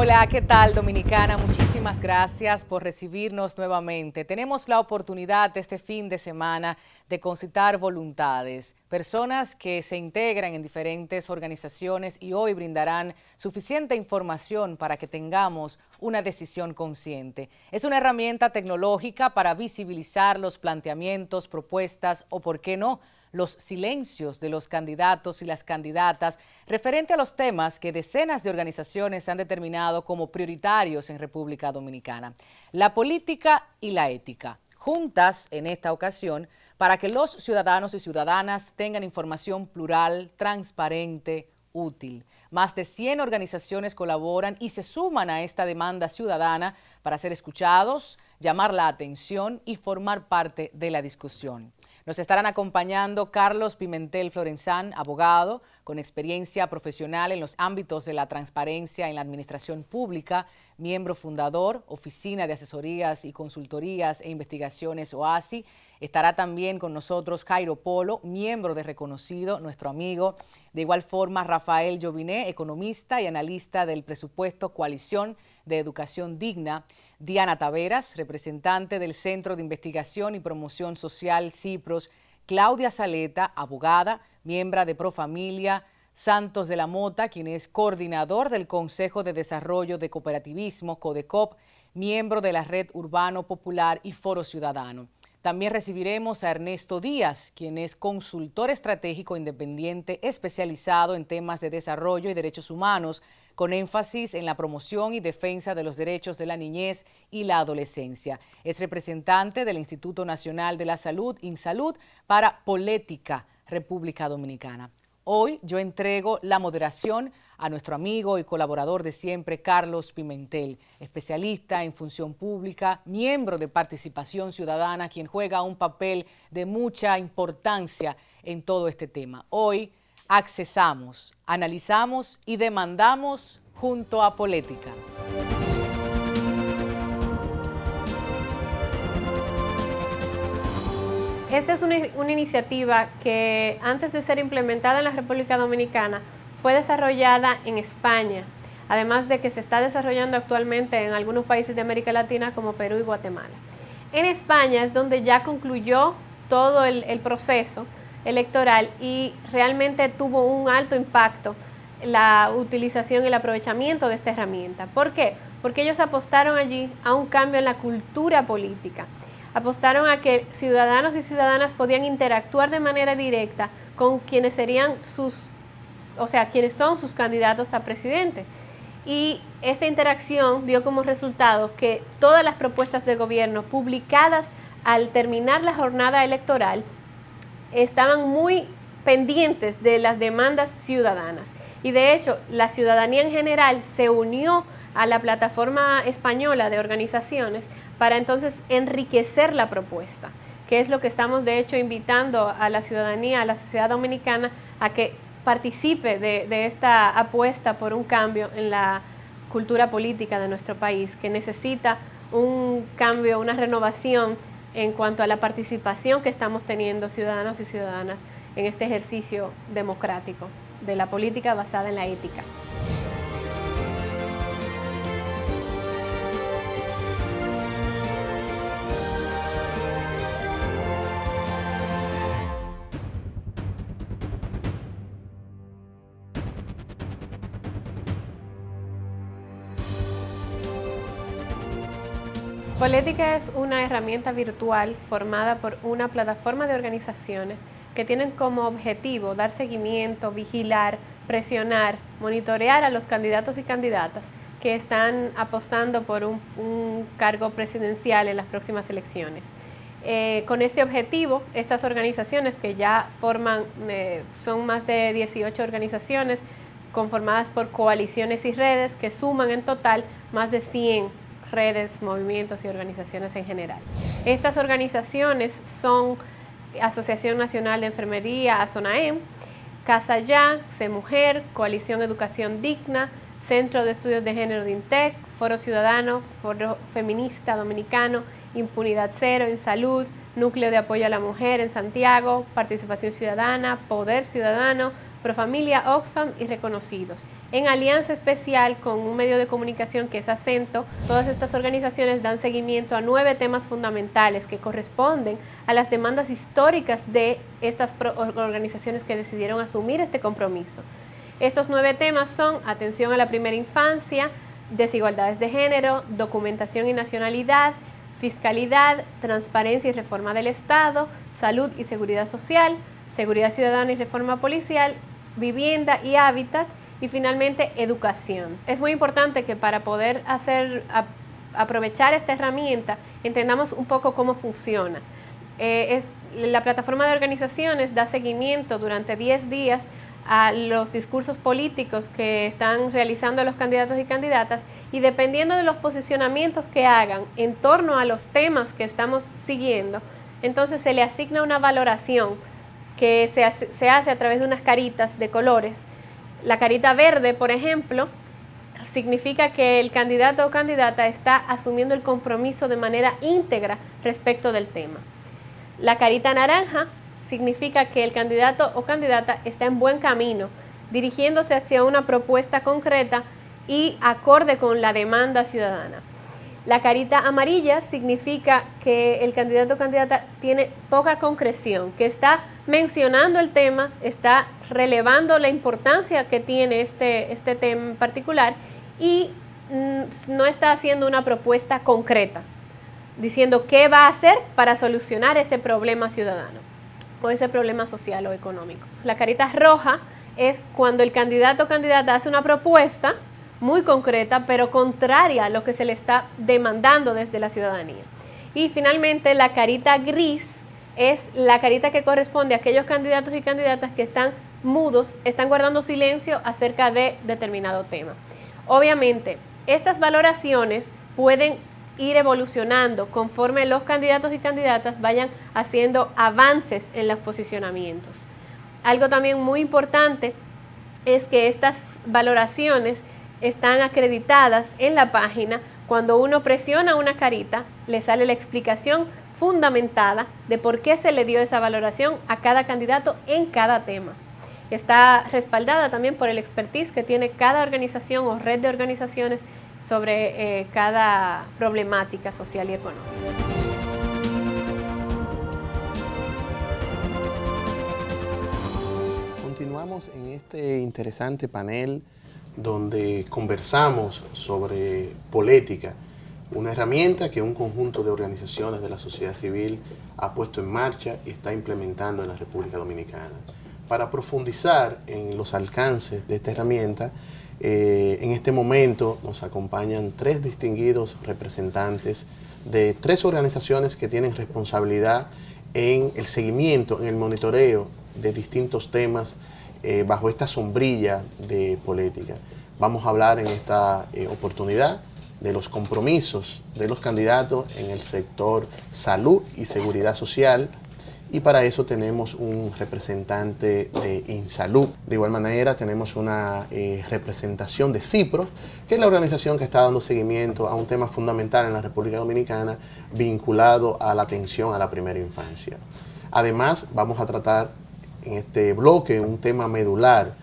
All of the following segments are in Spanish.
Hola, ¿qué tal, Dominicana? Muchísimas gracias por recibirnos nuevamente. Tenemos la oportunidad este fin de semana de concitar voluntades, personas que se integran en diferentes organizaciones y hoy brindarán suficiente información para que tengamos una decisión consciente. Es una herramienta tecnológica para visibilizar los planteamientos, propuestas o, por qué no, los silencios de los candidatos y las candidatas referente a los temas que decenas de organizaciones han determinado como prioritarios en República Dominicana. La política y la ética, juntas en esta ocasión, para que los ciudadanos y ciudadanas tengan información plural, transparente, útil. Más de 100 organizaciones colaboran y se suman a esta demanda ciudadana para ser escuchados, llamar la atención y formar parte de la discusión. Nos estarán acompañando Carlos Pimentel Florenzán, abogado con experiencia profesional en los ámbitos de la transparencia en la administración pública, miembro fundador, Oficina de Asesorías y Consultorías e Investigaciones OASI. Estará también con nosotros Jairo Polo, miembro de Reconocido, nuestro amigo. De igual forma, Rafael Joviné, economista y analista del presupuesto Coalición de Educación Digna. Diana Taveras, representante del Centro de Investigación y Promoción Social CIPROS. Claudia Saleta, abogada, miembro de Profamilia. Santos de la Mota, quien es coordinador del Consejo de Desarrollo de Cooperativismo, CODECOP, miembro de la Red Urbano Popular y Foro Ciudadano. También recibiremos a Ernesto Díaz, quien es consultor estratégico independiente especializado en temas de desarrollo y derechos humanos, con énfasis en la promoción y defensa de los derechos de la niñez y la adolescencia. Es representante del Instituto Nacional de la Salud, INSALUD, para Polética, República Dominicana. Hoy yo entrego la moderación a nuestro amigo y colaborador de siempre, Carlos Pimentel, especialista en función pública, miembro de Participación Ciudadana, quien juega un papel de mucha importancia en todo este tema. Hoy accesamos, analizamos y demandamos junto a Polética. Esta es una iniciativa que antes de ser implementada en la República Dominicana fue desarrollada en España, además de que se está desarrollando actualmente en algunos países de América Latina como Perú y Guatemala. En España es donde ya concluyó todo el proceso electoral y realmente tuvo un alto impacto la utilización y el aprovechamiento de esta herramienta. ¿Por qué? Porque ellos apostaron allí a un cambio en la cultura política. Apostaron a que ciudadanos y ciudadanas podían interactuar de manera directa con quienes serían quienes son sus candidatos a presidente. Y esta interacción dio como resultado que todas las propuestas de gobierno publicadas al terminar la jornada electoral estaban muy pendientes de las demandas ciudadanas. Y de hecho, la ciudadanía en general se unió a la plataforma española de organizaciones para entonces enriquecer la propuesta, que es lo que estamos de hecho invitando a la ciudadanía, a la sociedad dominicana, a que participe de esta apuesta por un cambio en la cultura política de nuestro país, que necesita un cambio, una renovación en cuanto a la participación que estamos teniendo ciudadanos y ciudadanas en este ejercicio democrático de la política basada en la ética. Polética es una herramienta virtual formada por una plataforma de organizaciones que tienen como objetivo dar seguimiento, vigilar, presionar, monitorear a los candidatos y candidatas que están apostando por un cargo presidencial en las próximas elecciones. Con este objetivo, estas organizaciones que ya son más de 18 organizaciones conformadas por coaliciones y redes que suman en total más de 100 redes, movimientos y organizaciones en general. Estas organizaciones son Asociación Nacional de Enfermería, ASONAEM, Casa Ya, CEMujer, Coalición Educación Digna, Centro de Estudios de Género de INTEC, Foro Ciudadano, Foro Feminista Dominicano, Impunidad Cero en Salud, Núcleo de Apoyo a la Mujer en Santiago, Participación Ciudadana, Poder Ciudadano, Profamilia, Oxfam y reconocidos. En alianza especial con un medio de comunicación que es Acento, todas estas organizaciones dan seguimiento a 9 temas fundamentales que corresponden a las demandas históricas de estas organizaciones que decidieron asumir este compromiso. Estos 9 temas son atención a la primera infancia, desigualdades de género, documentación y nacionalidad, fiscalidad, transparencia y reforma del Estado, salud y seguridad social, seguridad ciudadana y reforma policial, vivienda y hábitat, y finalmente educación. Es muy importante que para poder aprovechar esta herramienta entendamos un poco cómo funciona. La plataforma de organizaciones da seguimiento durante 10 días a los discursos políticos que están realizando los candidatos y candidatas, y dependiendo de los posicionamientos que hagan en torno a los temas que estamos siguiendo, entonces se le asigna una valoración que se hace a través de unas caritas de colores. La carita verde, por ejemplo, significa que el candidato o candidata está asumiendo el compromiso de manera íntegra respecto del tema. La carita naranja significa que el candidato o candidata está en buen camino, dirigiéndose hacia una propuesta concreta y acorde con la demanda ciudadana. La carita amarilla significa que el candidato o candidata tiene poca concreción, que está mencionando el tema, está relevando la importancia que tiene este tema en particular y no está haciendo una propuesta concreta, diciendo qué va a hacer para solucionar ese problema ciudadano o ese problema social o económico. La carita roja es cuando el candidato o candidata hace una propuesta muy concreta, pero contraria a lo que se le está demandando desde la ciudadanía. Y finalmente la carita gris es la carita que corresponde a aquellos candidatos y candidatas que están mudos, están guardando silencio acerca de determinado tema. Obviamente, estas valoraciones pueden ir evolucionando conforme los candidatos y candidatas vayan haciendo avances en los posicionamientos. Algo también muy importante es que estas valoraciones están acreditadas en la página. Cuando uno presiona una carita, le sale la explicación fundamentada de por qué se le dio esa valoración a cada candidato en cada tema. Está respaldada también por el expertise que tiene cada organización o red de organizaciones sobre cada problemática social y económica. Continuamos en este interesante panel donde conversamos sobre política, una herramienta que un conjunto de organizaciones de la sociedad civil ha puesto en marcha y está implementando en la República Dominicana. Para profundizar en los alcances de esta herramienta, en este momento nos acompañan 3 distinguidos representantes de 3 organizaciones que tienen responsabilidad en el seguimiento, en el monitoreo de distintos temas bajo esta sombrilla de política. Vamos a hablar en esta oportunidad de los compromisos de los candidatos en el sector salud y seguridad social, y para eso tenemos un representante de INSALUD. De igual manera tenemos una representación de CIPRO, que es la organización que está dando seguimiento a un tema fundamental en la República Dominicana vinculado a la atención a la primera infancia. Además, vamos a tratar en este bloque un tema medular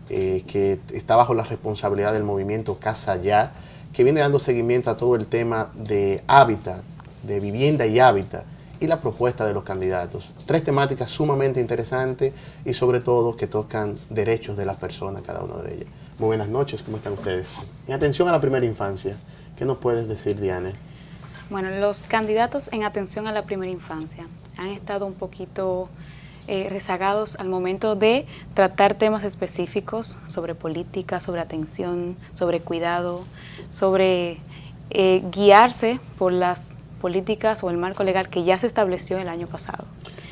que está bajo la responsabilidad del movimiento Casa Ya, que viene dando seguimiento a todo el tema de hábitat, de vivienda y hábitat, y la propuesta de los candidatos. 3 temáticas sumamente interesantes y sobre todo que tocan derechos de las personas, cada una de ellas. Muy buenas noches, ¿cómo están ustedes? En atención a la primera infancia, ¿qué nos puedes decir, Diane? Bueno, los candidatos en atención a la primera infancia han estado un poquito rezagados al momento de tratar temas específicos sobre política, sobre atención, sobre cuidado, sobre guiarse por las políticas o el marco legal que ya se estableció el año pasado.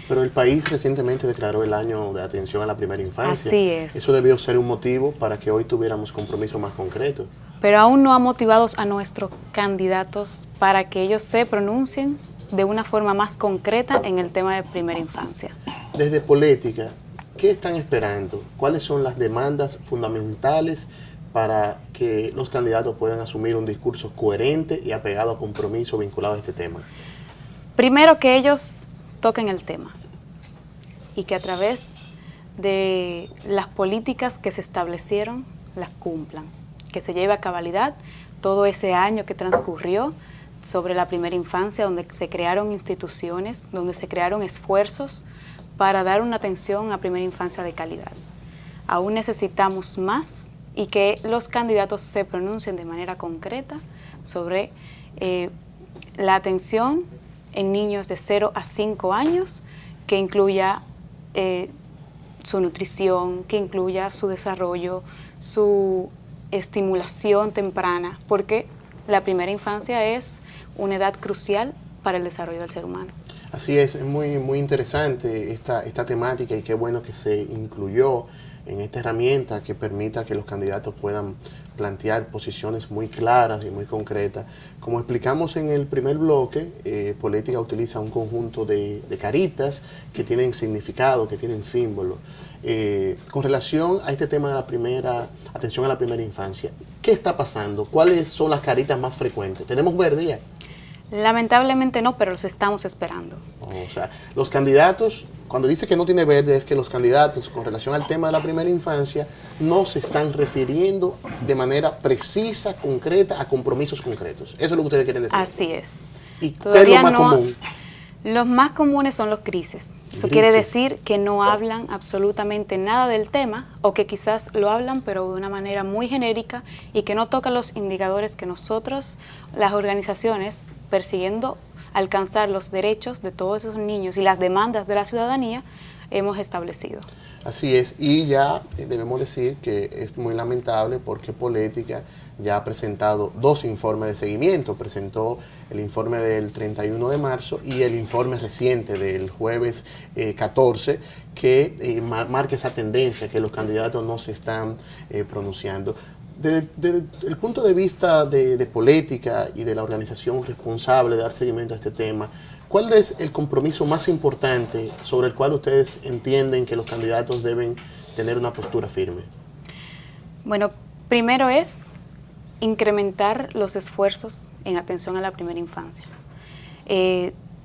Pero el país recientemente declaró el año de atención a la primera infancia. Así es. Eso debió ser un motivo para que hoy tuviéramos compromisos más concretos. Pero aún no ha motivado a nuestros candidatos para que ellos se pronuncien de una forma más concreta en el tema de primera infancia. Desde política, ¿qué están esperando? ¿Cuáles son las demandas fundamentales para que los candidatos puedan asumir un discurso coherente y apegado a compromiso vinculado a este tema? Primero, que ellos toquen el tema y que a través de las políticas que se establecieron las cumplan, que se lleve a cabalidad todo ese año que transcurrió sobre la primera infancia, donde se crearon instituciones, donde se crearon esfuerzos para dar una atención a primera infancia de calidad. Aún necesitamos más y que los candidatos se pronuncien de manera concreta sobre la atención en niños de 0 a 5 años, que incluya su nutrición, que incluya su desarrollo, su estimulación temprana, porque la primera infancia es una edad crucial para el desarrollo del ser humano. Así es muy interesante esta temática y qué bueno que se incluyó en esta herramienta que permita que los candidatos puedan plantear posiciones muy claras y muy concretas. Como explicamos en el primer bloque, Política utiliza un conjunto de caritas que tienen significado, que tienen símbolos. Con relación a este tema de atención a la primera infancia, ¿qué está pasando? ¿Cuáles son las caritas más frecuentes? ¿Tenemos verde ya? Lamentablemente no, pero los estamos esperando. O sea, los candidatos, cuando dice que no tiene verde, es que los candidatos con relación al tema de la primera infancia no se están refiriendo de manera precisa, concreta, a compromisos concretos. Eso es lo que ustedes quieren decir. Así es. ¿Y qué es lo más común? Los más comunes son los crisis. Eso quiere decir que no hablan absolutamente nada del tema, o que quizás lo hablan pero de una manera muy genérica y que no tocan los indicadores que nosotros, las organizaciones, persiguiendo alcanzar los derechos de todos esos niños y las demandas de la ciudadanía, hemos establecido. Así es, y ya debemos decir que es muy lamentable porque Política ya ha presentado 2 informes de seguimiento. Presentó el informe del 31 de marzo y el informe reciente del jueves 14, que marca esa tendencia que los candidatos no se están pronunciando. Desde el punto de vista de Política y de la organización responsable de dar seguimiento a este tema, ¿cuál es el compromiso más importante sobre el cual ustedes entienden que los candidatos deben tener una postura firme? Bueno, primero es incrementar los esfuerzos en atención a la primera infancia.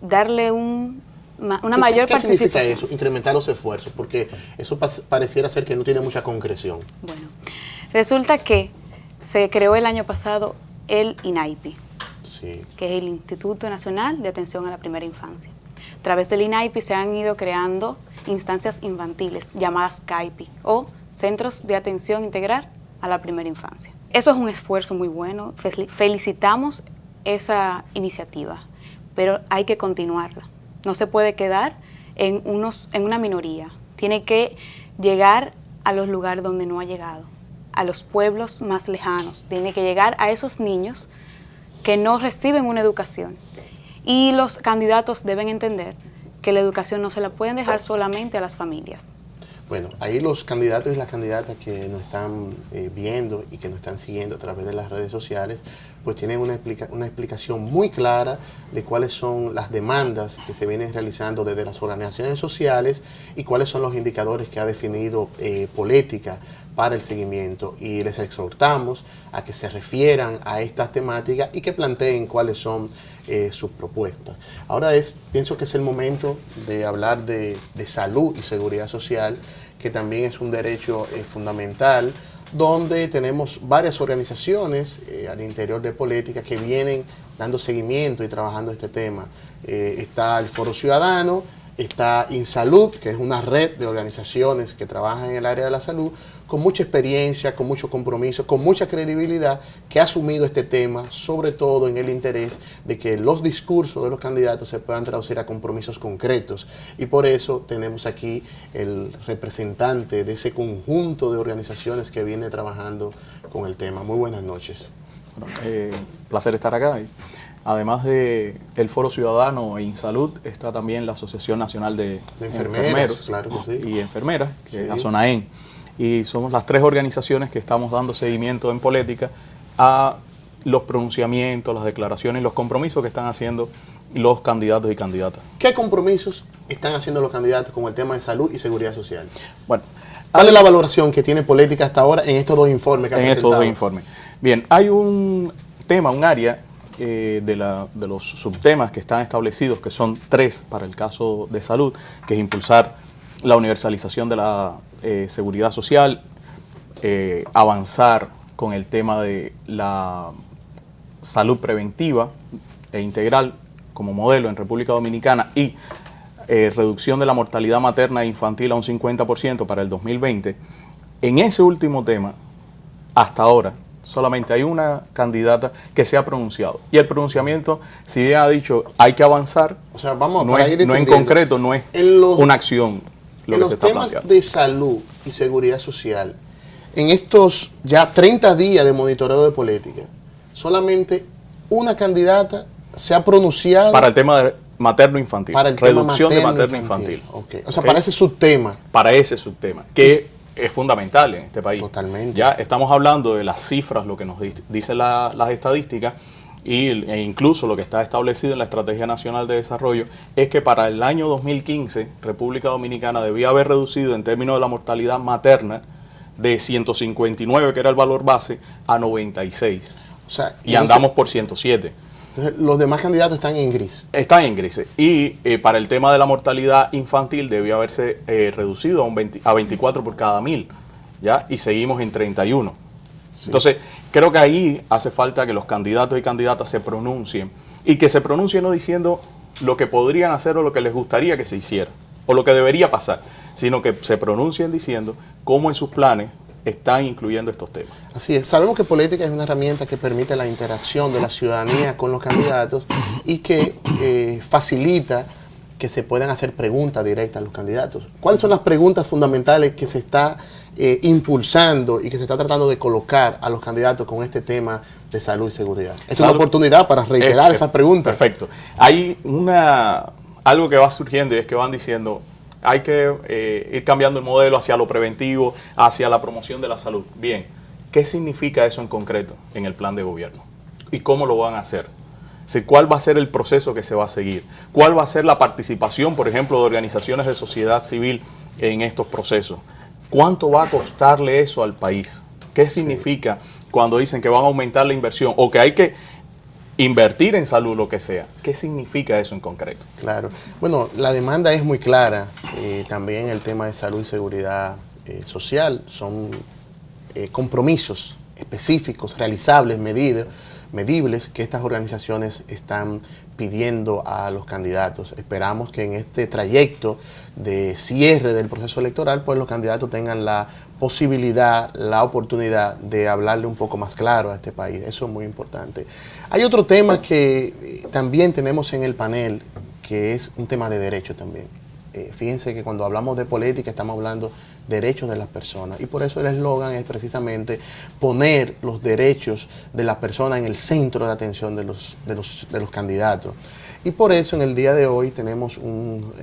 Darle una mayor participación. ¿Qué significa eso, incrementar los esfuerzos? Porque eso pareciera ser que no tiene mucha concreción. Bueno, resulta que se creó el año pasado el INAIPI, sí, que es el Instituto Nacional de Atención a la Primera Infancia. A través del INAIPI se han ido creando instancias infantiles llamadas CAIPI, o Centros de Atención Integral a la Primera Infancia. Eso es un esfuerzo muy bueno, felicitamos esa iniciativa, pero hay que continuarla. No se puede quedar en una minoría, tiene que llegar a los lugares donde no ha llegado, a los pueblos más lejanos, tiene que llegar a esos niños que no reciben una educación. Y los candidatos deben entender que la educación no se la pueden dejar solamente a las familias. Bueno, ahí los candidatos y las candidatas que nos están viendo y que nos están siguiendo a través de las redes sociales, pues tienen una explicación muy clara de cuáles son las demandas que se vienen realizando desde las organizaciones sociales y cuáles son los indicadores que ha definido Política para el seguimiento, y les exhortamos a que se refieran a estas temáticas y que planteen cuáles son sus propuestas. Ahora pienso que es el momento de hablar de salud y seguridad social, que también es un derecho fundamental, donde tenemos varias organizaciones al interior de Política que vienen dando seguimiento y trabajando este tema. Está el Foro Ciudadano, está InSalud, que es una red de organizaciones que trabajan en el área de la salud, con mucha experiencia, con mucho compromiso, con mucha credibilidad, que ha asumido este tema, sobre todo en el interés de que los discursos de los candidatos se puedan traducir a compromisos concretos. Y por eso tenemos aquí el representante de ese conjunto de organizaciones que viene trabajando con el tema. Muy buenas noches. Bueno, placer estar acá. Además de el Foro Ciudadano e InSalud, está también la Asociación Nacional de Enfermeros, claro que sí, y Enfermeras, que sí, es ASONAEN. Y somos las 3 organizaciones que estamos dando seguimiento en Política a los pronunciamientos, las declaraciones y los compromisos que están haciendo los candidatos y candidatas. ¿Qué compromisos están haciendo los candidatos con el tema de salud y seguridad social? Bueno, ¿cuál es la valoración que tiene Política hasta ahora en estos 2 informes que ha presentado? En estos 2 informes. Bien, hay un tema, un área de los subtemas que están establecidos, que son 3 para el caso de salud, que es impulsar la universalización de la seguridad social, avanzar con el tema de la salud preventiva e integral como modelo en República Dominicana y reducción de la mortalidad materna e infantil a un 50% para el 2020. En ese último tema, hasta ahora, solamente hay una candidata que se ha pronunciado. Y el pronunciamiento, si bien ha dicho, hay que avanzar, O sea, vamos no, para es, ir no en entendiendo. concreto, no es En los- una acción lo En que se los está temas planteando. de salud y seguridad social, en estos ya 30 días de monitoreo de política, solamente una candidata se ha pronunciado Para el tema de materno-infantil, para el tema reducción de materno-infantil. Ok. O sea, Ok. para ese subtema. Para ese subtema, que es fundamental en este país. Totalmente. Ya estamos hablando de las cifras, lo que nos dicen las estadísticas, e incluso lo que está establecido en la Estrategia Nacional de Desarrollo, es que para el año 2015, República Dominicana debía haber reducido en términos de la mortalidad materna de 159, que era el valor base, a 96. O sea, Y andamos por 107. entonces, los demás candidatos están en gris. Están en grises. Y para el tema de la mortalidad infantil debió haberse reducido a 24 por cada 1000, ¿ya? Y seguimos en 31. Entonces, creo que ahí hace falta que los candidatos y candidatas se pronuncien, y que se pronuncien no diciendo lo que podrían hacer o lo que les gustaría que se hiciera, o lo que debería pasar, sino que se pronuncien diciendo cómo en sus planes están incluyendo estos temas. Así es. Sabemos que política es una herramienta que permite la interacción de la ciudadanía con los candidatos y que facilita que se puedan hacer preguntas directas a los candidatos. ¿Cuáles son las preguntas fundamentales que se está impulsando y que se está tratando de colocar a los candidatos con este tema de salud y seguridad? Es una oportunidad para reiterar esas preguntas. Perfecto. Hay algo que va surgiendo, y es que van diciendo, hay que ir cambiando el modelo hacia lo preventivo, hacia la promoción de la salud. Bien, ¿qué significa eso en concreto en el plan de gobierno? ¿Y cómo lo van a hacer? ¿Cuál va a ser el proceso que se va a seguir? ¿Cuál va a ser la participación, por ejemplo, de organizaciones de sociedad civil en estos procesos? ¿Cuánto va a costarle eso al país? ¿Qué significa cuando dicen que van a aumentar la inversión o que hay que invertir en salud, lo que sea? ¿Qué significa eso en concreto? Claro. Bueno, la demanda es muy clara. También el tema de salud y seguridad social son compromisos específicos, realizables, medibles que estas organizaciones están pidiendo a los candidatos. Esperamos que en este trayecto de cierre del proceso electoral, pues los candidatos tengan la posibilidad, la oportunidad de hablarle un poco más claro a este país. Eso es muy importante. Hay otro tema que también tenemos en el panel, que es un tema de derecho también. Fíjense que cuando hablamos de política estamos hablando de derechos de las personas, y por eso el eslogan es precisamente poner los derechos de las personas en el centro de atención de los candidatos. Y por eso en el día de hoy tenemos un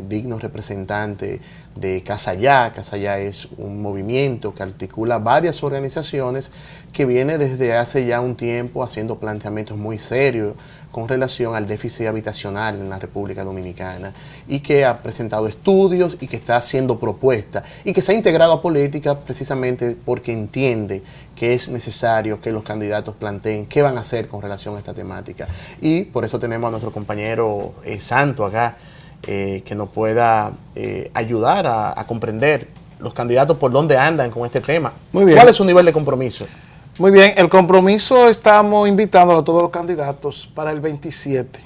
digno representante de Casa Ya. Casa Ya es un movimiento que articula varias organizaciones que viene desde hace ya un tiempo haciendo planteamientos muy serios con relación al déficit habitacional en la República Dominicana, y que ha presentado estudios y que está haciendo propuestas y que se ha integrado a política precisamente porque entiende que es necesario que los candidatos planteen qué van a hacer con relación a esta temática. Y por eso tenemos a nuestro compañero Santo acá, que nos pueda ayudar a comprender los candidatos por dónde andan con este tema. Muy bien. ¿Cuál es su nivel de compromiso? Muy bien, el compromiso estamos invitando a todos los candidatos para el 27.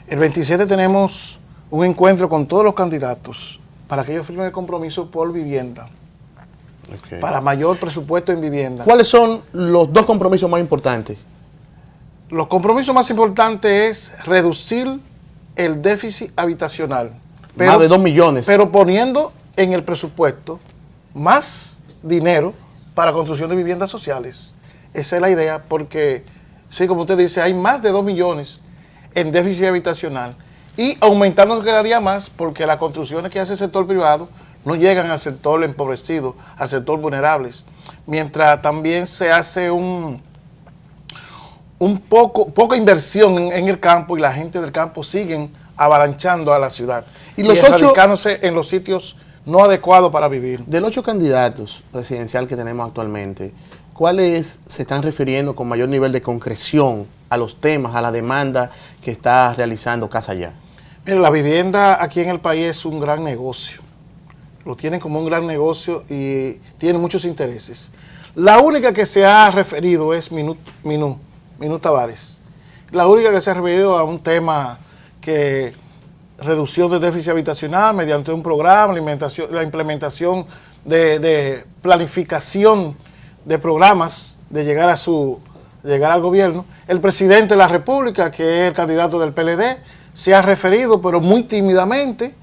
El 27 tenemos un encuentro con todos los candidatos para que ellos firmen el compromiso por vivienda, para mayor presupuesto en vivienda. ¿Cuáles son los dos compromisos más importantes? Los compromisos más importantes es reducir el déficit habitacional. Más de 2 millones. Pero poniendo en el presupuesto más dinero para construcción de viviendas sociales. Esa es la idea, porque, sí, como usted dice, hay más de 2 millones en déficit habitacional y aumentando cada día más porque las construcciones que hace el sector privado no llegan al sector empobrecido, al sector vulnerables. Mientras también se hace poca inversión en el campo, y la gente del campo siguen avalanchando a la ciudad Y los radicándose en los sitios no adecuados para vivir. De los 8 candidatos presidencial que tenemos actualmente, ¿cuáles se están refiriendo con mayor nivel de concreción a los temas, a la demanda que está realizando Casa Ya? Mira, la vivienda aquí en el país es un gran negocio. lo tienen como un gran negocio y tienen muchos intereses. La única que se ha referido es Minú Tavares. La única que se ha referido a un tema que reducción de déficit habitacional mediante un programa, la implementación de planificación de programas de llegar al gobierno. El presidente de la República, que es el candidato del PLD, se ha referido, pero muy tímidamente.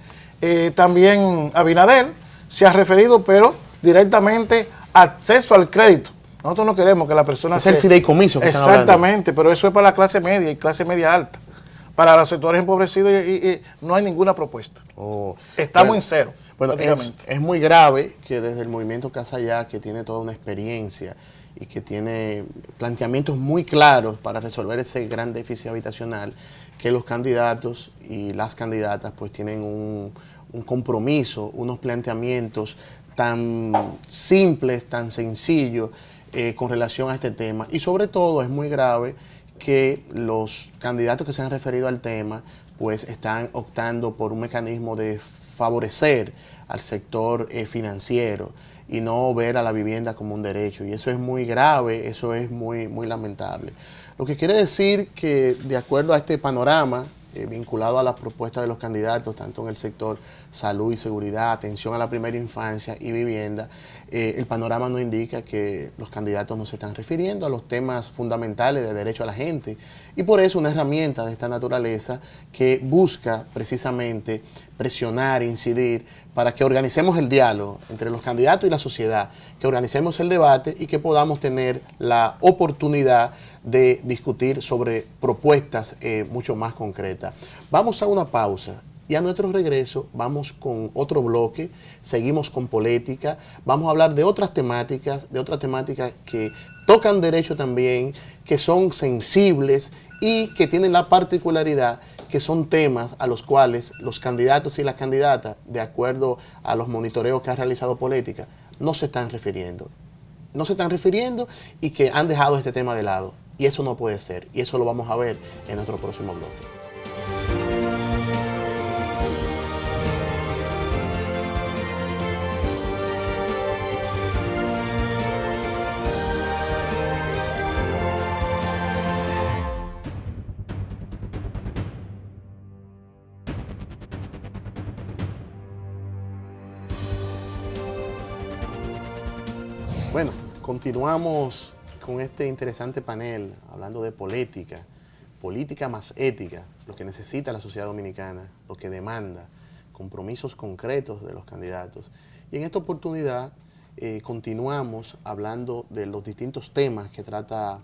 También Abinader se ha referido, pero directamente, acceso al crédito. Nosotros no queremos que la persona es el fideicomiso que están hablando. Exactamente, pero eso es para la clase media y clase media alta. Para los sectores empobrecidos y no hay ninguna propuesta. Estamos en cero. Bueno, es muy grave que desde el movimiento Casa Ya, que tiene toda una experiencia y que tiene planteamientos muy claros para resolver ese gran déficit habitacional, que los candidatos y las candidatas pues tienen un compromiso, unos planteamientos tan simples, tan sencillos con relación a este tema. Y sobre todo es muy grave que los candidatos que se han referido al tema pues están optando por un mecanismo de favorecer al sector financiero y no ver a la vivienda como un derecho. Y eso es muy grave, eso es muy lamentable. Lo que quiere decir que, de acuerdo a este panorama, vinculado a las propuestas de los candidatos, tanto en el sector salud y seguridad, atención a la primera infancia y vivienda, el panorama no indica que los candidatos no se están refiriendo a los temas fundamentales de derecho a la gente. Y por eso una herramienta de esta naturaleza que busca precisamente presionar, incidir, para que organicemos el diálogo entre los candidatos y la sociedad, que organicemos el debate y que podamos tener la oportunidad de discutir sobre propuestas mucho más concretas. Vamos a una pausa y a nuestro regreso vamos con otro bloque, seguimos con política, vamos a hablar de otras temáticas que tocan derecho también, que son sensibles y que tienen la particularidad que son temas a los cuales los candidatos y las candidatas, de acuerdo a los monitoreos que ha realizado Política, no se están refiriendo. No se están refiriendo y que han dejado este tema de lado. Y eso no puede ser. Y eso lo vamos a ver en nuestro próximo bloque. Bueno, continuamos con este interesante panel hablando de política, política más ética, lo que necesita la sociedad dominicana, lo que demanda, compromisos concretos de los candidatos. Y en esta oportunidad continuamos hablando de los distintos temas que trata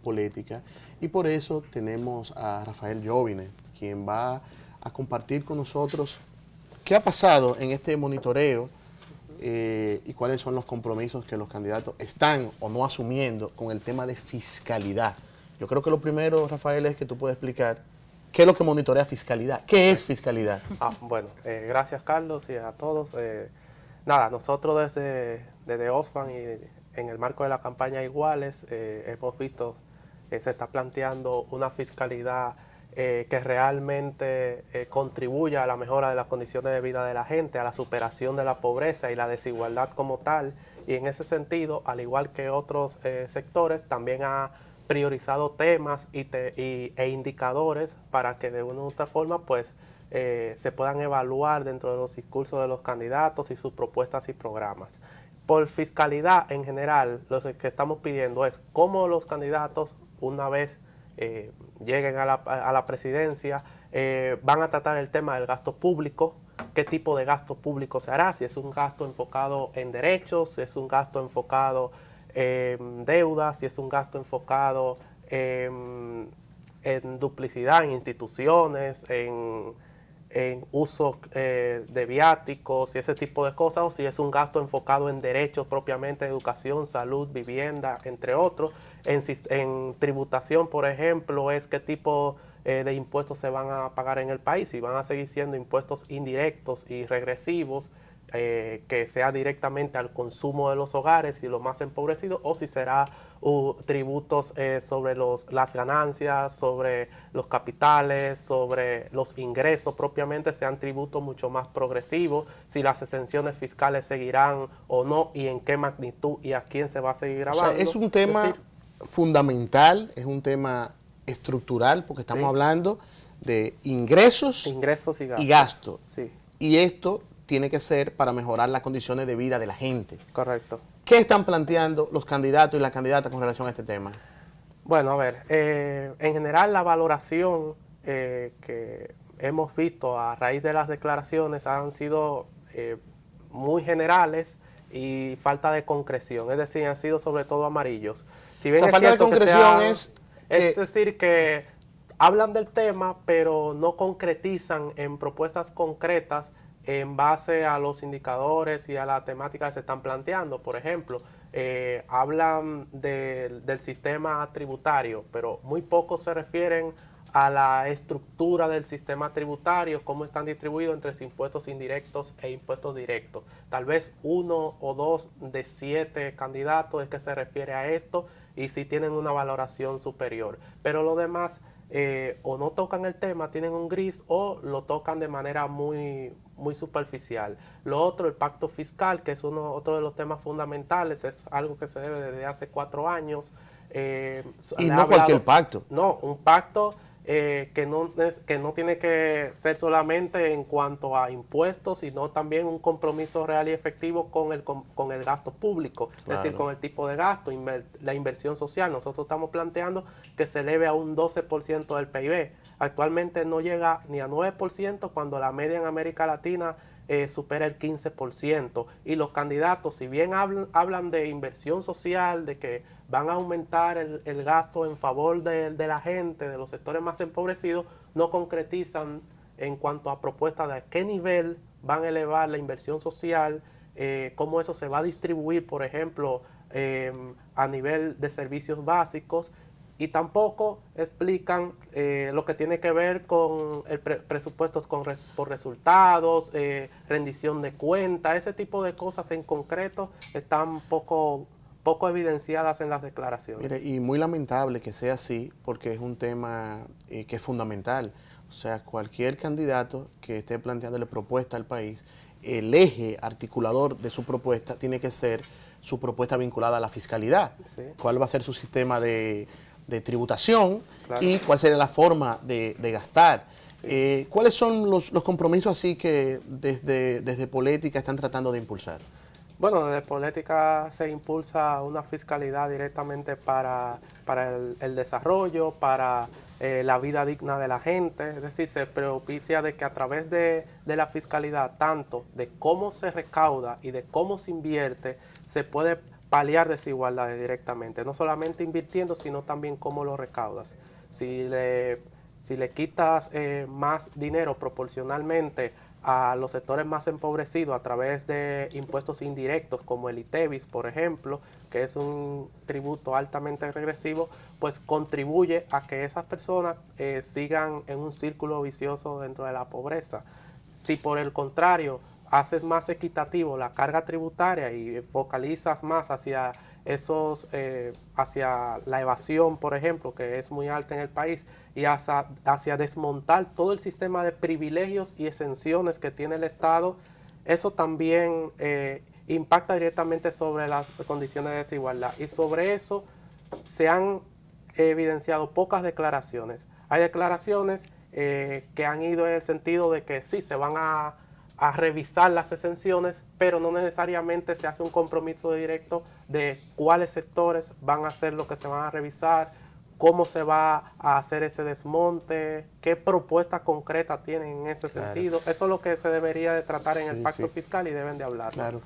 política y por eso tenemos a Rafael Jovine, quien va a compartir con nosotros qué ha pasado en este monitoreo y cuáles son los compromisos que los candidatos están o no asumiendo con el tema de fiscalidad. Yo creo que lo primero, Rafael, es que tú puedes explicar qué es lo que monitorea fiscalidad. ¿Qué es fiscalidad? Bueno, gracias Carlos y a todos. Nada, nosotros desde Oxfam y en el marco de la campaña Iguales hemos visto que se está planteando una fiscalidad que realmente contribuya a la mejora de las condiciones de vida de la gente, a la superación de la pobreza y la desigualdad como tal. Y en ese sentido, al igual que otros sectores, también ha priorizado temas e indicadores para que de una u otra forma pues, se puedan evaluar dentro de los discursos de los candidatos y sus propuestas y programas. Por fiscalidad en general, lo que estamos pidiendo es cómo los candidatos, una vez lleguen a la presidencia, van a tratar el tema del gasto público, qué tipo de gasto público se hará, si es un gasto enfocado en derechos, si es un gasto enfocado en deudas, si es un gasto enfocado en duplicidad en instituciones, en uso de viáticos y ese tipo de cosas, o si es un gasto enfocado en derechos propiamente, educación, salud, vivienda, entre otros. En tributación, por ejemplo, es qué tipo de impuestos se van a pagar en el país, si van a seguir siendo impuestos indirectos y regresivos, que sea directamente al consumo de los hogares y los más empobrecidos, o si será tributos sobre las ganancias, sobre los capitales, sobre los ingresos propiamente, sean tributos mucho más progresivos, si las exenciones fiscales seguirán o no, y en qué magnitud y a quién se va a seguir grabando. O sea, es un tema fundamental, es un tema estructural, porque estamos hablando de ingresos y gastos. Sí. Y esto tiene que ser para mejorar las condiciones de vida de la gente. Correcto. ¿Qué están planteando los candidatos y las candidatas con relación a este tema? Bueno, a ver, en general la valoración que hemos visto a raíz de las declaraciones han sido muy generales y falta de concreción, es decir, han sido sobre todo amarillos. Si bien La falta de concreción es decir, que hablan del tema, pero no concretizan en propuestas concretas en base a los indicadores y a la temática que se están planteando. Por ejemplo, hablan del sistema tributario, pero muy poco se refieren a la estructura del sistema tributario, cómo están distribuidos entre impuestos indirectos e impuestos directos. Tal vez 1 o 2 de 7 candidatos es que se refiere a esto, y si tienen una valoración superior. Pero los demás o no tocan el tema, tienen un gris, o lo tocan de manera muy superficial. Lo otro, el pacto fiscal, que es otro de los temas fundamentales, es algo que se debe desde hace 4 años. Y no cualquier pacto. No, un pacto que no tiene que ser solamente en cuanto a impuestos, sino también un compromiso real y efectivo con el gasto público, claro. Es decir, con el tipo de gasto, la inversión social. Nosotros estamos planteando que se eleve a un 12% del PIB. Actualmente no llega ni a 9%, cuando la media en América Latina supera el 15%. Y los candidatos, si bien hablan de inversión social, de que van a aumentar el gasto en favor de la gente, de los sectores más empobrecidos, no concretizan en cuanto a propuestas de a qué nivel van a elevar la inversión social, cómo eso se va a distribuir, por ejemplo, a nivel de servicios básicos. Y tampoco explican lo que tiene que ver con el presupuestos por resultados, rendición de cuentas. Ese tipo de cosas en concreto están poco evidenciadas en las declaraciones. Mire, y muy lamentable que sea así, porque es un tema que es fundamental. O sea, cualquier candidato que esté planteándole propuesta al país, el eje articulador de su propuesta tiene que ser su propuesta vinculada a la fiscalidad. Sí. ¿Cuál va a ser su sistema de tributación? Claro. Y cuál sería la forma de gastar? Sí. ¿Cuáles son los compromisos así que desde Política están tratando de impulsar? Bueno, desde Política se impulsa una fiscalidad directamente para el desarrollo, para la vida digna de la gente. Es decir, se propicia de que a través de la fiscalidad, tanto de cómo se recauda y de cómo se invierte, se puede paliar desigualdades directamente. No solamente invirtiendo, sino también cómo lo recaudas. Si le quitas más dinero proporcionalmente a los sectores más empobrecidos a través de impuestos indirectos como el ITEVIS, por ejemplo, que es un tributo altamente regresivo, pues contribuye a que esas personas sigan en un círculo vicioso dentro de la pobreza. Si por el contrario haces más equitativo la carga tributaria y focalizas más hacia hacia la evasión, por ejemplo, que es muy alta en el país, y hacia desmontar todo el sistema de privilegios y exenciones que tiene el Estado, eso también impacta directamente sobre las condiciones de desigualdad. Y sobre eso se han evidenciado pocas declaraciones. Hay declaraciones que han ido en el sentido de que sí, se van a revisar las exenciones, pero no necesariamente se hace un compromiso directo de cuáles sectores van a ser lo que se van a revisar, cómo se va a hacer ese desmonte, qué propuesta concreta tienen en ese sentido. Eso es lo que se debería de tratar en el pacto fiscal y deben de hablar. Claro,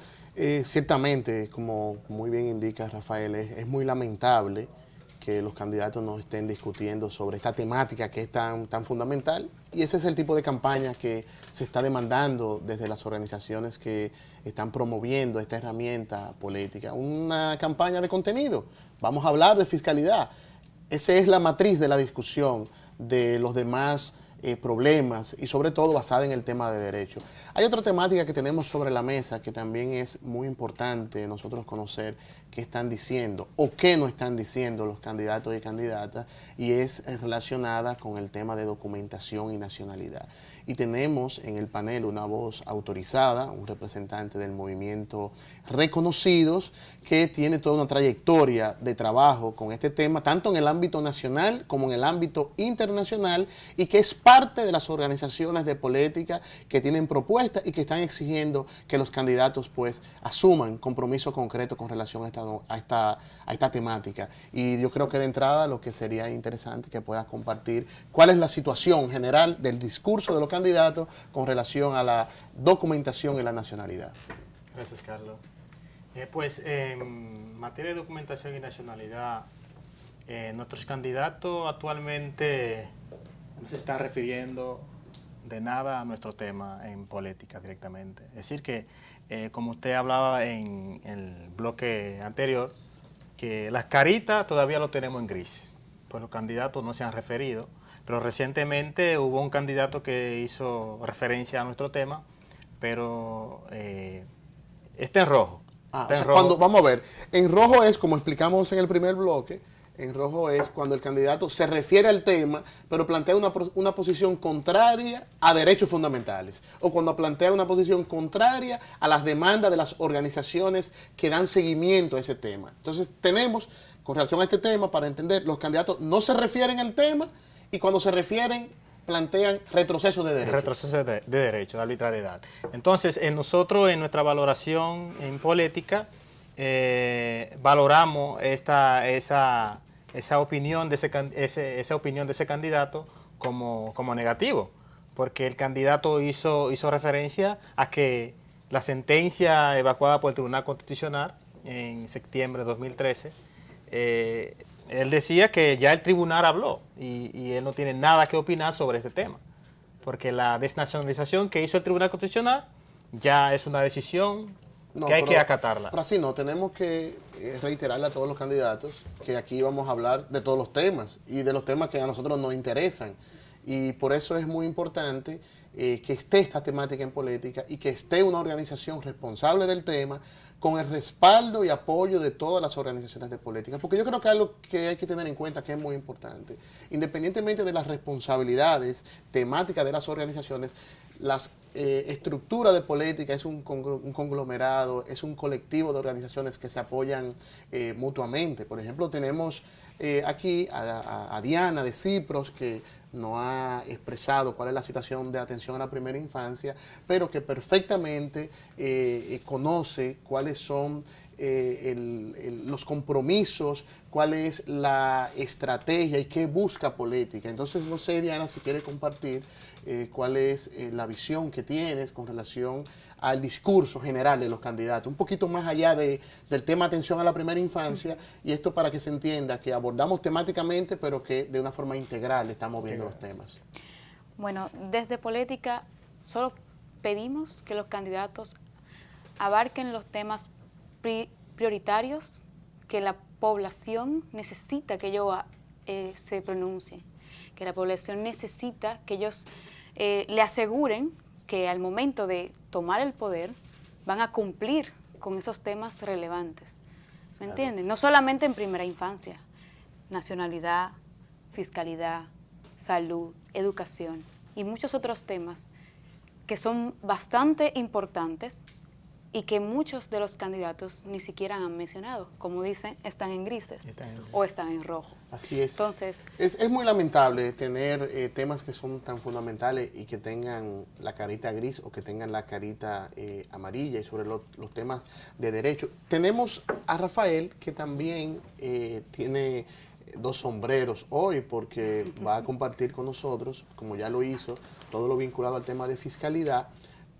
ciertamente, como muy bien indica Rafael, es muy lamentable que los candidatos no estén discutiendo sobre esta temática que es tan fundamental, y ese es el tipo de campaña que se está demandando desde las organizaciones que están promoviendo esta herramienta política, una campaña de contenido. Vamos a hablar de fiscalidad. Esa es la matriz de la discusión de los demás problemas y sobre todo basada en el tema de derecho. Hay otra temática que tenemos sobre la mesa que también es muy importante nosotros conocer qué están diciendo o qué no están diciendo los candidatos y candidatas, y es relacionada con el tema de documentación y nacionalidad. Y tenemos en el panel una voz autorizada, un representante del movimiento Reconocidos, que tiene toda una trayectoria de trabajo con este tema, tanto en el ámbito nacional como en el ámbito internacional, y que es parte de las organizaciones de política que tienen propuestas y que están exigiendo que los candidatos pues asuman compromiso concreto con relación a esta temática. Y yo creo que de entrada lo que sería interesante que puedas compartir cuál es la situación general del discurso de los candidatos con relación a la documentación y la nacionalidad. Gracias, Carlos. Pues en materia de documentación y nacionalidad, nuestros candidatos actualmente no se están refiriendo de nada a nuestro tema en política directamente. Es decir que, como usted hablaba en el bloque anterior, que las caritas todavía lo tenemos en gris, pues los candidatos no se han referido, pero recientemente hubo un candidato que hizo referencia a nuestro tema, pero está en rojo. Está en rojo. Cuando, vamos a ver, en rojo es, como explicamos en el primer bloque, en rojo es cuando el candidato se refiere al tema, pero plantea una posición contraria a derechos fundamentales, o cuando plantea una posición contraria a las demandas de las organizaciones que dan seguimiento a ese tema. Entonces tenemos, con relación a este tema, para entender, los candidatos no se refieren al tema, y cuando se refieren plantean retroceso de derechos. Retroceso de derechos, de arbitrariedad. Entonces, nosotros en nuestra valoración en política, valoramos esa opinión de esa opinión de ese candidato como negativo, porque el candidato hizo referencia a que la sentencia evacuada por el Tribunal Constitucional en septiembre de 2013, él decía que ya el tribunal habló y él no tiene nada que opinar sobre este tema, porque la desnacionalización que hizo el Tribunal Constitucional ya es una decisión que hay que acatarla. Pero así no, tenemos que reiterarle a todos los candidatos que aquí vamos a hablar de todos los temas y de los temas que a nosotros nos interesan. Y por eso es muy importante que esté esta temática en política y que esté una organización responsable del tema con el respaldo y apoyo de todas las organizaciones de política. Porque yo creo que algo que hay que tener en cuenta que es muy importante, independientemente de las responsabilidades temáticas de las organizaciones, las estructura de política es un conglomerado, es un colectivo de organizaciones que se apoyan mutuamente. Por ejemplo, tenemos aquí a Diana de Cipros, que no ha expresado cuál es la situación de atención a la primera infancia, pero que perfectamente conoce cuáles son los compromisos, cuál es la estrategia y qué busca política. Entonces, no sé, Diana, si quiere compartir cuál es la visión que tienes con relación al discurso general de los candidatos, un poquito más allá del tema atención a la primera infancia, y esto para que se entienda que abordamos temáticamente, pero que de una forma integral estamos viendo los temas. Bueno, desde política solo pedimos que los candidatos abarquen los temas prioritarios que la población necesita que ellos se pronuncien, que la población necesita que ellos le aseguren que al momento de tomar el poder van a cumplir con esos temas relevantes. ¿Me entienden? No solamente en primera infancia, nacionalidad, fiscalidad, salud, educación y muchos otros temas que son bastante importantes y que muchos de los candidatos ni siquiera han mencionado. Como dicen, están en grises o están en rojo. Así es. Entonces, es muy lamentable tener temas que son tan fundamentales y que tengan la carita gris o que tengan la carita amarilla, y sobre los temas de derecho. Tenemos a Rafael, que también tiene dos sombreros hoy, porque va a compartir con nosotros, como ya lo hizo, todo lo vinculado al tema de fiscalidad.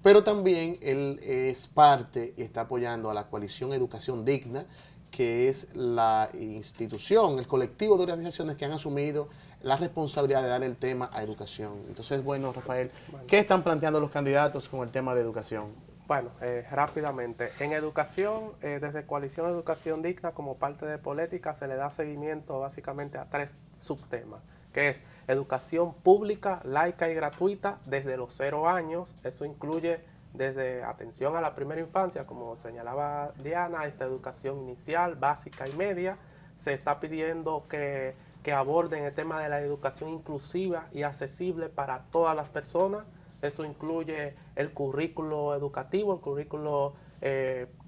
Pero también él es parte y está apoyando a la coalición Educación Digna, que es la institución, el colectivo de organizaciones que han asumido la responsabilidad de dar el tema a educación. Entonces, bueno, Rafael, ¿qué están planteando los candidatos con el tema de educación? Bueno, rápidamente, en educación, desde Coalición Educación Digna, como parte de política, se le da seguimiento básicamente a 3 subtemas. que es educación pública, laica y gratuita desde los 0 años. Eso incluye desde atención a la primera infancia, como señalaba Diana, esta educación inicial, básica y media. Se está pidiendo que aborden el tema de la educación inclusiva y accesible para todas las personas. Eso incluye el currículo educativo, el currículo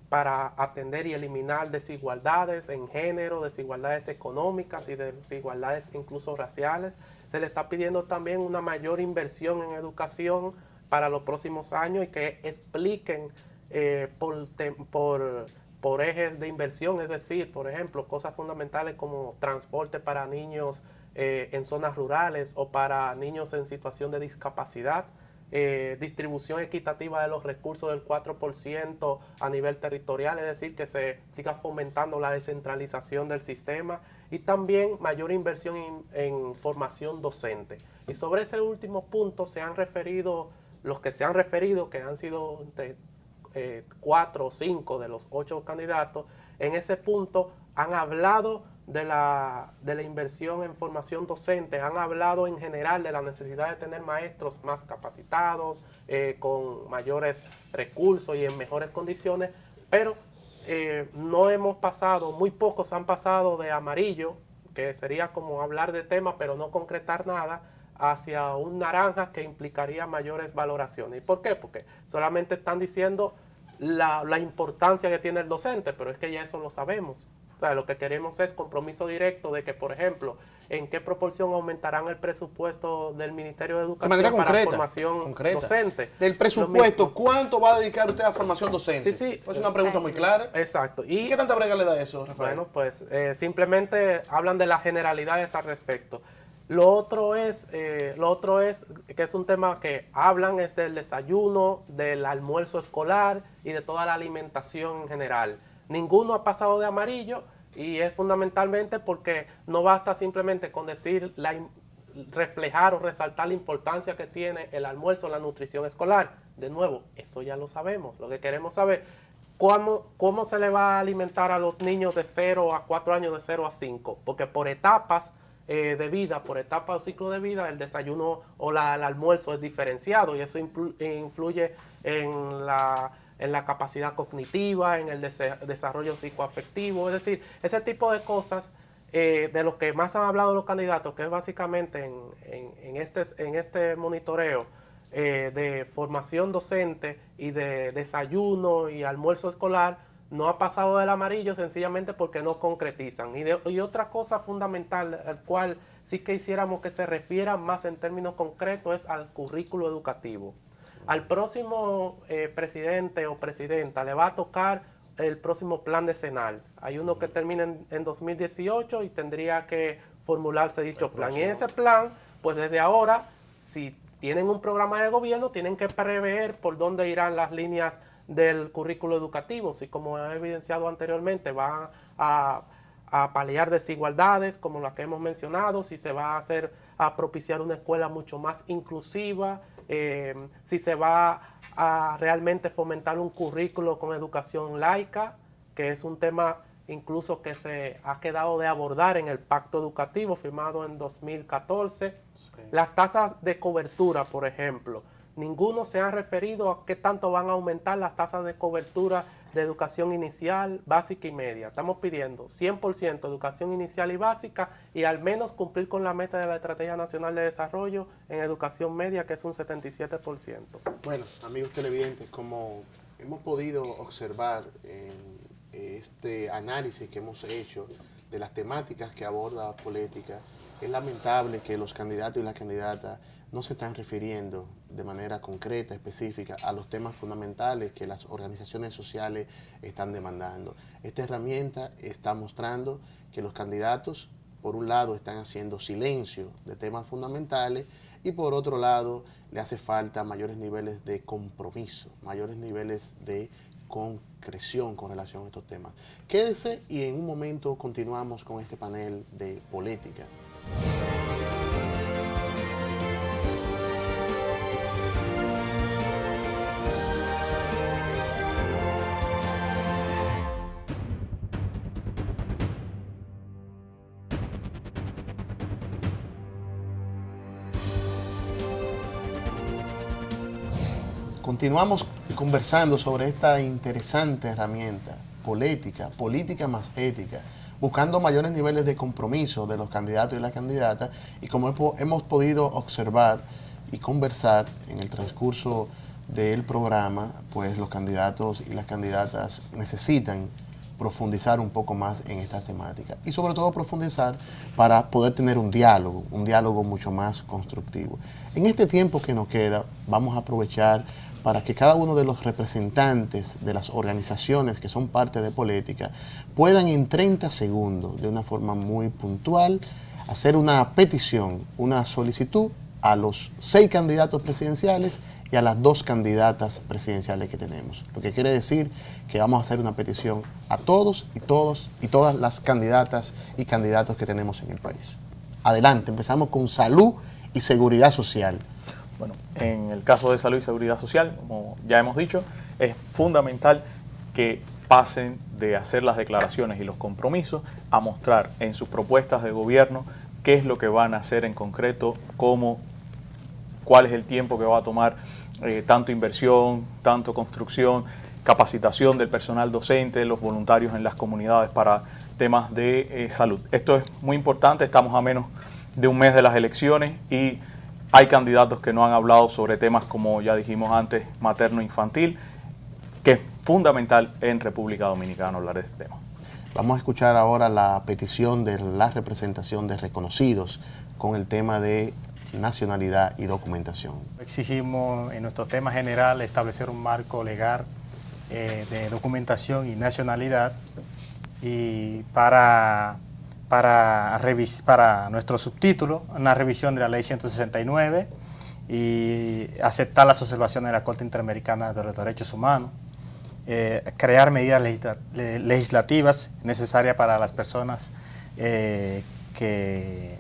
para atender y eliminar desigualdades en género, desigualdades económicas y desigualdades incluso raciales. Se le está pidiendo también una mayor inversión en educación para los próximos años y que expliquen por ejes de inversión, es decir, por ejemplo, cosas fundamentales como transporte para niños en zonas rurales o para niños en situación de discapacidad, distribución equitativa de los recursos del 4% a nivel territorial, es decir, que se siga fomentando la descentralización del sistema y también mayor inversión en formación docente. Y sobre ese último punto se han referido, los que se han referido, que han sido entre 4 o 5 de los 8 candidatos, en ese punto han hablado de la inversión en formación docente, han hablado en general de la necesidad de tener maestros más capacitados, con mayores recursos y en mejores condiciones, pero no hemos pasado, muy pocos han pasado de amarillo, que sería como hablar de tema pero no concretar nada, hacia un naranja que implicaría mayores valoraciones. ¿Y por qué? Porque solamente están diciendo la importancia que tiene el docente, pero es que ya eso lo sabemos. O sea, lo que queremos es compromiso directo de que, por ejemplo, en qué proporción aumentarán el presupuesto del Ministerio de Educación de manera para concreta, formación docente. Del presupuesto, ¿cuánto va a dedicar usted a formación docente? Sí. Es una pregunta muy clara. Exacto. ¿Y qué tanta brega le da eso, Rafael? Bueno, pues simplemente hablan de las generalidades al respecto. Lo otro es que es un tema que hablan es del desayuno, del almuerzo escolar y de toda la alimentación en general. Ninguno ha pasado de amarillo y es fundamentalmente porque no basta simplemente con decir, reflejar o resaltar la importancia que tiene el almuerzo en la nutrición escolar. De nuevo, eso ya lo sabemos. Lo que queremos saber, ¿cómo se le va a alimentar a los niños de 0 a 4 años, de 0 a 5? Porque por etapas de vida, por etapa o ciclo de vida, el desayuno o el almuerzo es diferenciado y eso influye en la capacidad cognitiva, en el desarrollo psicoafectivo, es decir, ese tipo de cosas de los que más han hablado los candidatos, que es básicamente en este monitoreo de formación docente y de desayuno y almuerzo escolar, no ha pasado del amarillo sencillamente porque no concretizan. Y otra cosa fundamental, al cual sí que quisiéramos que se refiera más en términos concretos, es al currículo educativo. Al próximo presidente o presidenta le va a tocar el próximo plan decenal. Hay uno que termina en 2018 y tendría que formularse dicho plan. Y en ese plan, pues desde ahora, si tienen un programa de gobierno, tienen que prever por dónde irán las líneas del currículo educativo. Si, como he evidenciado anteriormente, van a paliar desigualdades como las que hemos mencionado, si se va a propiciar una escuela mucho más inclusiva, si se va a realmente fomentar un currículo con educación laica, que es un tema incluso que se ha quedado de abordar en el Pacto Educativo firmado en 2014. Sí. Las tasas de cobertura, por ejemplo, ninguno se ha referido a qué tanto van a aumentar las tasas de cobertura de educación inicial, básica y media. Estamos pidiendo 100% educación inicial y básica y al menos cumplir con la meta de la Estrategia Nacional de Desarrollo en educación media, que es un 77%. Bueno, amigos televidentes, como hemos podido observar en este análisis que hemos hecho de las temáticas que aborda Polética, es lamentable que los candidatos y las candidatas no se están refiriendo de manera concreta, específica, a los temas fundamentales que las organizaciones sociales están demandando. Esta herramienta está mostrando que los candidatos, por un lado, están haciendo silencio de temas fundamentales y por otro lado, le hace falta mayores niveles de compromiso, mayores niveles de concreción con relación a estos temas. Quédese y en un momento continuamos con este panel de Polética. continuamos conversando sobre esta interesante herramienta, política más ética, buscando mayores niveles de compromiso de los candidatos y las candidatas, y como hemos podido observar y conversar en el transcurso del programa, pues los candidatos y las candidatas necesitan profundizar un poco más en esta temática y sobre todo profundizar para poder tener un diálogo mucho más constructivo. En este tiempo que nos queda, vamos a aprovechar para que cada uno de los representantes de las organizaciones que son parte de Política puedan en 30 segundos, de una forma muy puntual, hacer una petición, una solicitud a los 6 candidatos presidenciales y a las 2 candidatas presidenciales que tenemos. Lo que quiere decir que vamos a hacer una petición a todos y todas las candidatas y candidatos que tenemos en el país. Adelante, empezamos con salud y seguridad social. Bueno, en el caso de salud y seguridad social, como ya hemos dicho, es fundamental que pasen de hacer las declaraciones y los compromisos a mostrar en sus propuestas de gobierno qué es lo que van a hacer en concreto, cuál es el tiempo que va a tomar tanto inversión, tanto construcción, capacitación del personal docente, los voluntarios en las comunidades para temas de salud. Esto es muy importante, estamos a menos de un mes de las elecciones y hay candidatos que no han hablado sobre temas como ya dijimos antes, materno-infantil, que es fundamental en República Dominicana hablar de este tema. Vamos a escuchar ahora la petición de la representación de reconocidos con el tema de nacionalidad y documentación. Exigimos en nuestro tema general establecer un marco legal de documentación y nacionalidad y para nuestro subtítulo, una revisión de la Ley 169 y aceptar las observaciones de la Corte Interamericana de los Derechos Humanos, crear medidas legislativas necesarias para las personas que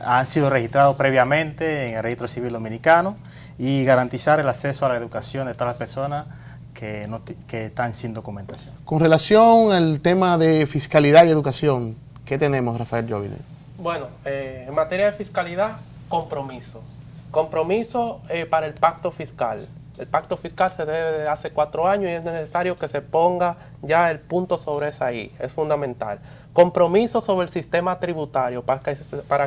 han sido registrados previamente en el registro civil dominicano y garantizar el acceso a la educación de todas las personas que están sin documentación. Con relación al tema de fiscalidad y educación, ¿qué tenemos, Rafael Jovinel? Bueno, en materia de fiscalidad, compromiso. Compromiso para el pacto fiscal. El pacto fiscal se debe desde hace 4 años y es necesario que se ponga ya el punto sobre esa I. Es fundamental. Compromiso sobre el sistema tributario para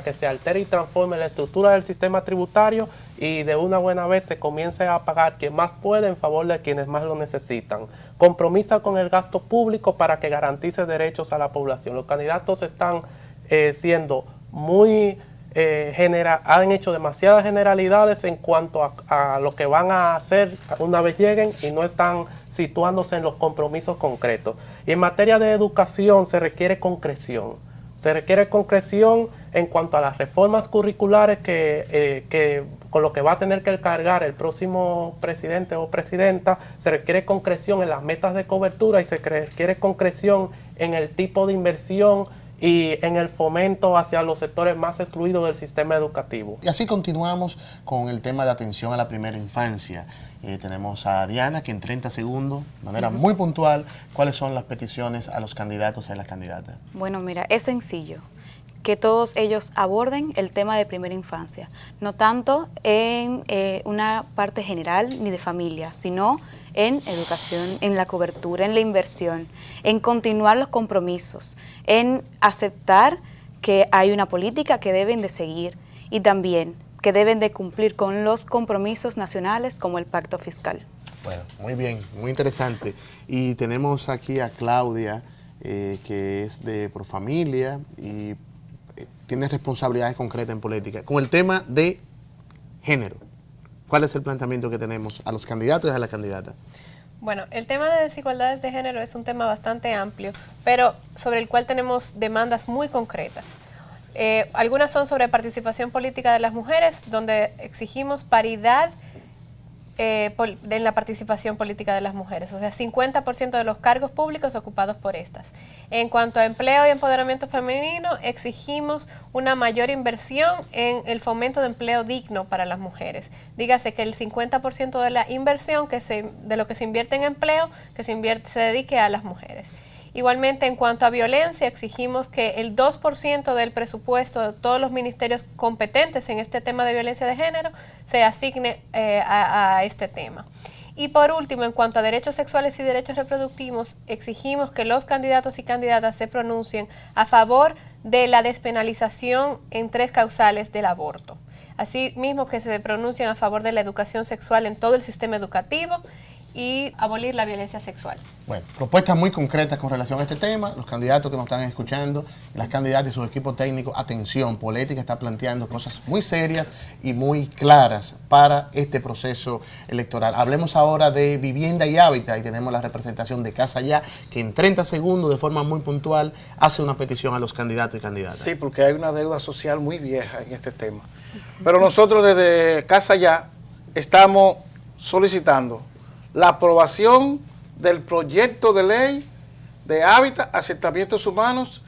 que se altere y transforme la estructura del sistema tributario y de una buena vez se comience a pagar quien más puede en favor de quienes más lo necesitan. Compromiso con el gasto público para que garantice derechos a la población. Los candidatos están siendo muy... han hecho demasiadas generalidades en cuanto a lo que van a hacer una vez lleguen y no están situándose en los compromisos concretos. Y en materia de educación se requiere concreción. Se requiere concreción en cuanto a las reformas curriculares que con lo que va a tener que cargar el próximo presidente o presidenta. Se requiere concreción en las metas de cobertura y se requiere concreción en el tipo de inversión y en el fomento hacia los sectores más excluidos del sistema educativo. Y así continuamos con el tema de atención a la primera infancia. Tenemos a Diana, que en 30 segundos, de manera muy puntual, ¿cuáles son las peticiones a los candidatos y a las candidatas? Bueno, mira, es sencillo. Que todos ellos aborden el tema de primera infancia, no tanto en una parte general ni de familia, sino en educación, en la cobertura, en la inversión, en continuar los compromisos, en aceptar que hay una política que deben de seguir y también que deben de cumplir con los compromisos nacionales como el pacto fiscal. Bueno, muy bien, muy interesante. Y tenemos aquí a Claudia, que es de Profamilia y tiene responsabilidades concretas en política. Con el tema de género, ¿cuál es el planteamiento que tenemos a los candidatos y a la candidata? Bueno, el tema de desigualdades de género es un tema bastante amplio, pero sobre el cual tenemos demandas muy concretas. Algunas son sobre participación política de las mujeres, donde exigimos paridad en la participación política de las mujeres, o sea, 50% de los cargos públicos ocupados por estas. En cuanto a empleo y empoderamiento femenino, exigimos una mayor inversión en el fomento de empleo digno para las mujeres. Dígase que el 50% de la inversión de lo que se invierte en empleo, se dedique a las mujeres. Igualmente, en cuanto a violencia, exigimos que el 2% del presupuesto de todos los ministerios competentes en este tema de violencia de género se asigne a este tema. Y por último, en cuanto a derechos sexuales y derechos reproductivos, exigimos que los candidatos y candidatas se pronuncien a favor de la despenalización en 3 causales del aborto. Asimismo, que se pronuncien a favor de la educación sexual en todo el sistema educativo y abolir la violencia sexual. Bueno, propuestas muy concretas con relación a este tema. Los candidatos que nos están escuchando, las candidatas y sus equipos técnicos, atención, Política está planteando cosas muy serias y muy claras para este proceso electoral. Hablemos ahora de vivienda y hábitat y tenemos la representación de Casa Ya, que en 30 segundos, de forma muy puntual, hace una petición a los candidatos y candidatas. Sí, porque hay una deuda social muy vieja en este tema. Pero nosotros desde Casa Ya estamos solicitando la aprobación del proyecto de ley de hábitat, asentamientos humanos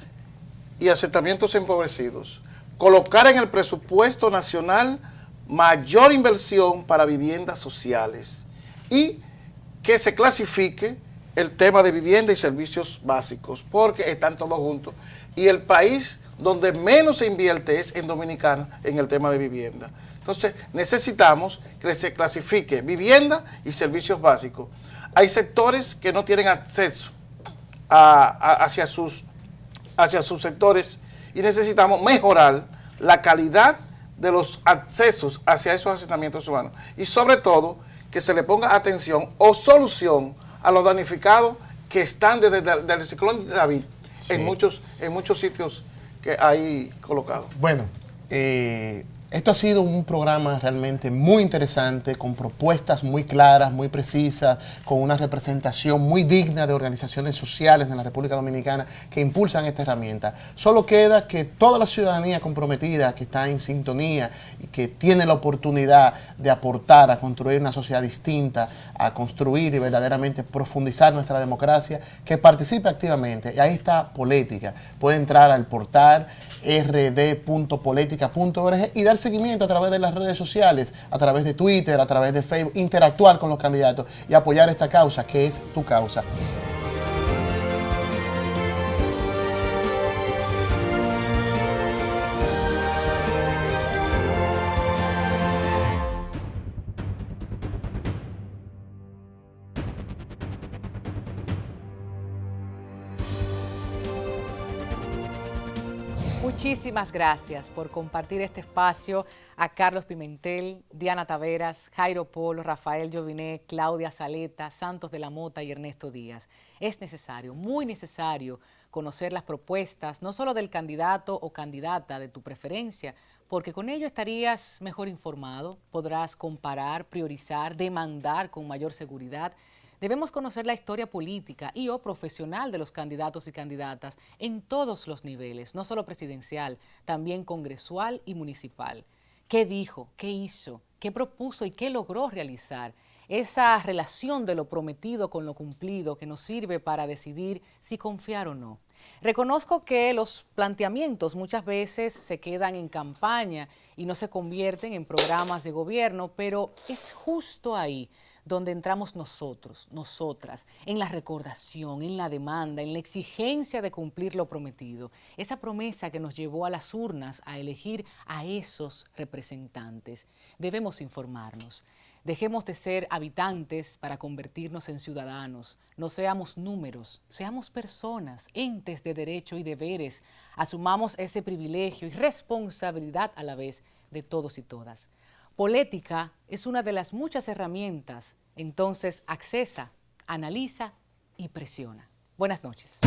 y asentamientos empobrecidos. Colocar en el presupuesto nacional mayor inversión para viviendas sociales y que se clasifique el tema de vivienda y servicios básicos, porque están todos juntos. Y el país donde menos se invierte es en Dominicana en el tema de vivienda. Entonces, necesitamos que se clasifique vivienda y servicios básicos. Hay sectores que no tienen acceso hacia sus sectores y necesitamos mejorar la calidad de los accesos hacia esos asentamientos humanos. Y sobre todo, que se le ponga atención o solución a los damnificados que están desde el ciclón David, sí, en muchos sitios que hay colocados. Bueno, esto ha sido un programa realmente muy interesante, con propuestas muy claras, muy precisas, con una representación muy digna de organizaciones sociales en la República Dominicana que impulsan esta herramienta. Solo queda que toda la ciudadanía comprometida, que está en sintonía y que tiene la oportunidad de aportar a construir una sociedad distinta, a construir y verdaderamente profundizar nuestra democracia, que participe activamente. Y ahí está Política. Puede entrar al portal rd.politica.org y dar seguimiento a través de las redes sociales, a través de Twitter, a través de Facebook, interactuar con los candidatos y apoyar esta causa que es tu causa. Muchísimas gracias por compartir este espacio a Carlos Pimentel, Diana Taveras, Jairo Polo, Rafael Joviné, Claudia Saleta, Santos de la Mota y Ernesto Díaz. Es necesario, muy necesario, conocer las propuestas, no solo del candidato o candidata de tu preferencia, porque con ello estarías mejor informado, podrás comparar, priorizar, demandar con mayor seguridad. Debemos conocer la historia política y o profesional de los candidatos y candidatas en todos los niveles, no solo presidencial, también congresual y municipal. ¿Qué dijo? ¿Qué hizo? ¿Qué propuso y qué logró realizar? Esa relación de lo prometido con lo cumplido que nos sirve para decidir si confiar o no. Reconozco que los planteamientos muchas veces se quedan en campaña y no se convierten en programas de gobierno, pero es justo ahí donde entramos nosotros, nosotras, en la recordación, en la demanda, en la exigencia de cumplir lo prometido. Esa promesa que nos llevó a las urnas a elegir a esos representantes. Debemos informarnos. Dejemos de ser habitantes para convertirnos en ciudadanos. No seamos números, seamos personas, entes de derecho y deberes. Asumamos ese privilegio y responsabilidad a la vez de todos y todas. Política es una de las muchas herramientas, entonces accesa, analiza y presiona. Buenas noches.